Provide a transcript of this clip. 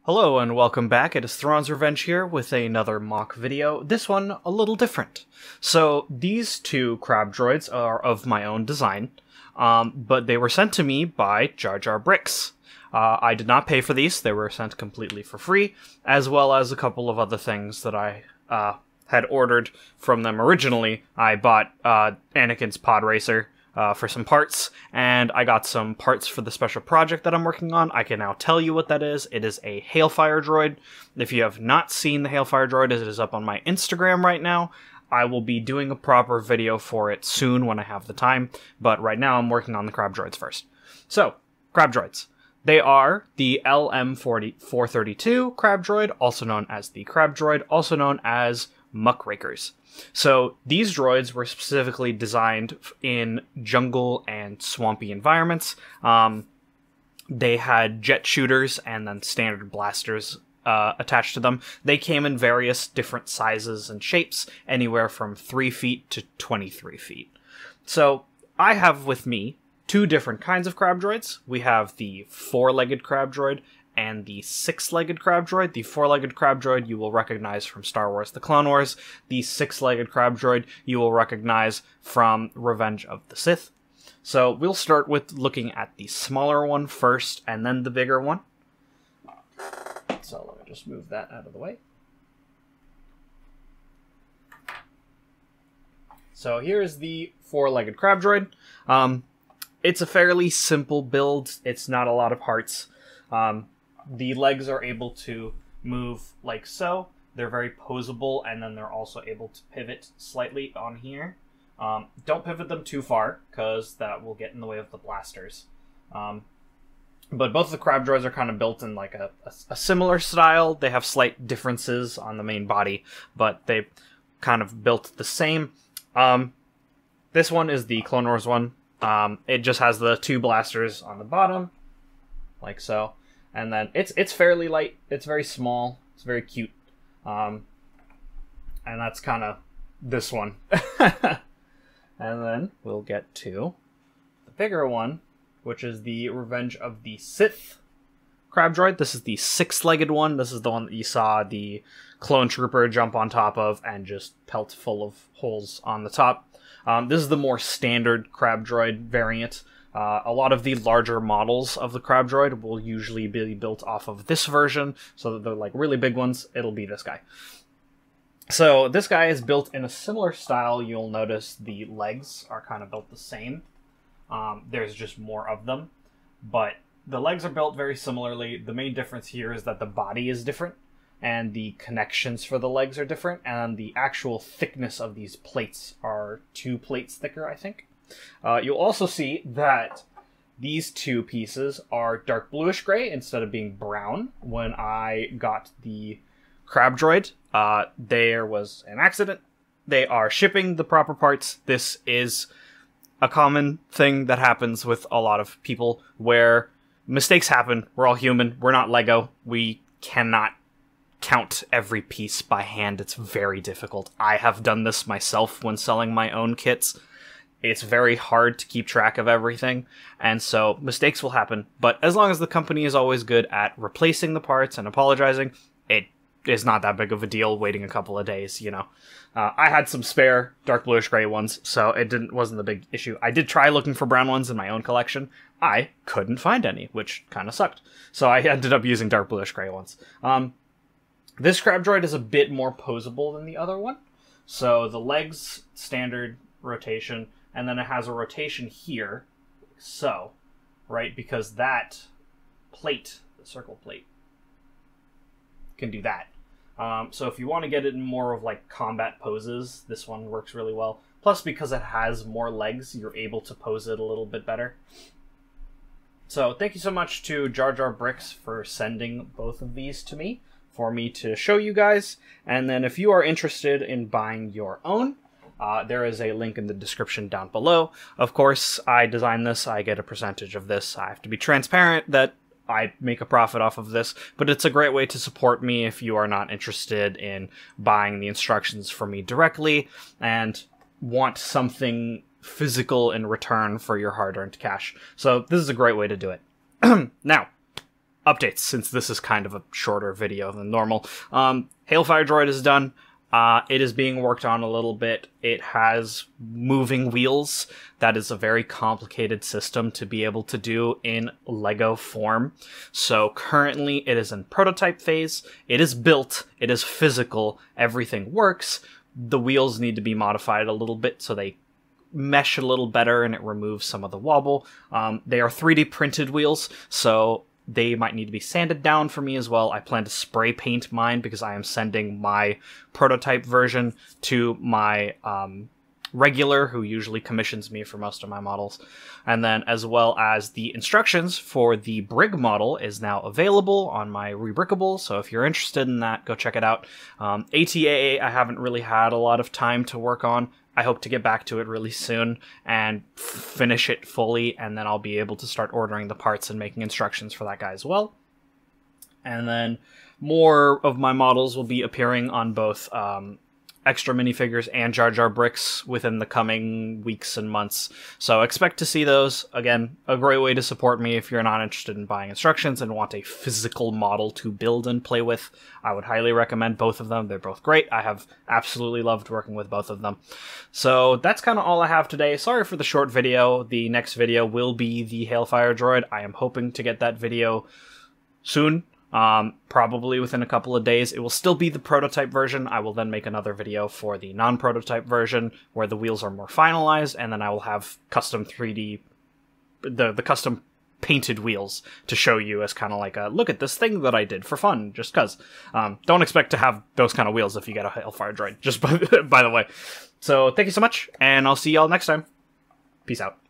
Hello and welcome back. It is Thrawn's Revenge here with another mock video. This one a little different. So these two crab droids are of my own design, but they were sent to me by Jarjarbricks. I did not pay for these. They were sent completely for free, as well as a couple of other things that I had ordered from them originally. I bought Anakin's pod racer for some parts, and I got some parts for the special project that I'm working on. I can now tell you what that is. It is a Hailfire droid. If you have not seen the Hailfire droid, it is up on my Instagram right now. I will be doing a proper video for it soon when I have the time, but right now I'm working on the crab droids first. So, crab droids. They are the LM-432 crab droid, also known as the crab droid, also known as muckrakers. So these droids were specifically designed in jungle and swampy environments. They had jet shooters and then standard blasters attached to them. They came in various different sizes and shapes, anywhere from 3 feet to 23 feet. So I have with me two different kinds of crab droids. We have the 4-legged crab droid and the 6-legged crab droid. The 4-legged crab droid you will recognize from Star Wars The Clone Wars. The 6-legged crab droid you will recognize from Revenge of the Sith. So we'll start with looking at the smaller one first, and then the bigger one. So let me just move that out of the way. So here's the 4-legged crab droid. It's a fairly simple build. It's not a lot of parts. The legs are able to move like so. They're very posable, and then they're also able to pivot slightly on here. Don't pivot them too far, because that will get in the way of the blasters. But both of the crab droids are kind of built in like a similar style. They have slight differences on the main body, but they kind of built the same. This one is the Clone Wars one. It just has the 2 blasters on the bottom, like so. And then it's fairly light. It's very small. It's very cute. And that's kind of this one. And then we'll get to the bigger one, which is the Revenge of the Sith crab droid. This is the 6-legged one. This is the one that you saw the clone trooper jump on top of and just pelt full of holes on the top. This is the more standard crab droid variant. A lot of the larger models of the crab droid will usually be built off of this version, so that they're like really big ones. It'll be this guy. So this guy is built in a similar style. You'll notice the legs are kind of built the same. There's just more of them, but the legs are built very similarly. The main difference here is that the body is different, and the connections for the legs are different, and the actual thickness of these plates are 2 plates thicker, I think. You'll also see that these 2 pieces are dark bluish gray instead of being brown. When I got the crab droid, there was an accident. They are shipping the proper parts. This is a common thing that happens with a lot of people, where mistakes happen. We're all human. We're not Lego. We cannot count every piece by hand. It's very difficult. I have done this myself when selling my own kits. It's very hard to keep track of everything, and so mistakes will happen. But as long as the company is always good at replacing the parts and apologizing, it is not that big of a deal waiting a couple of days, you know. I had some spare dark bluish gray ones, so it wasn't a big issue. I did try looking for brown ones in my own collection. I couldn't find any, which kind of sucked. So I ended up using dark bluish gray ones. This crab droid is a bit more posable than the other one. So the legs, standard rotation, and then it has a rotation here, so, right, because that plate, the circle plate, can do that. So if you want to get it in more of like combat poses, this one works really well. Plus, because it has more legs, you're able to pose it a little bit better. So thank you so much to Jarjarbricks for sending both of these to me for me to show you guys. And then if you are interested in buying your own, there is a link in the description down below. Of course, I designed this. I get a percentage of this. I have to be transparent that I make a profit off of this, but it's a great way to support me if you are not interested in buying the instructions from me directly and want something physical in return for your hard-earned cash. So this is a great way to do it. Now, updates, since this is kind of a shorter video than normal. Hailfire Droid is done. It is being worked on a little bit. It has moving wheels. That is a very complicated system to be able to do in Lego form. So currently it is in prototype phase. It is built. It is physical. Everything works. The wheels need to be modified a little bit so they mesh a little better and it removes some of the wobble. They are 3D printed wheels, so they might need to be sanded down for me as well. I plan to spray paint mine because I am sending my prototype version to my regular, who usually commissions me for most of my models. And then as well as the instructions for the Brig model is now available on my Rebrickable, so if you're interested in that, go check it out. ATAA I haven't really had a lot of time to work on. I hope to get back to it really soon and finish it fully, and then I'll be able to start ordering the parts and making instructions for that guy as well. And then more of my models will be appearing on both extra minifigures and Jarjarbricks within the coming weeks and months. So expect to see those. Again, a great way to support me if you're not interested in buying instructions and want a physical model to build and play with. I would highly recommend both of them. They're both great. I have absolutely loved working with both of them. So that's kind of all I have today. Sorry for the short video. The next video will be the Hailfire Droid. I am hoping to get that video soon. Probably within a couple of days. It will still be the prototype version. I will then make another video for the non-prototype version where the wheels are more finalized, and then I will have custom 3D, the custom painted wheels to show you as kind of like a, look at this thing that I did for fun, just cuz. Don't expect to have those kind of wheels if you get a Hailfire Droid, just by the way. So thank you so much, and I'll see y'all next time. Peace out.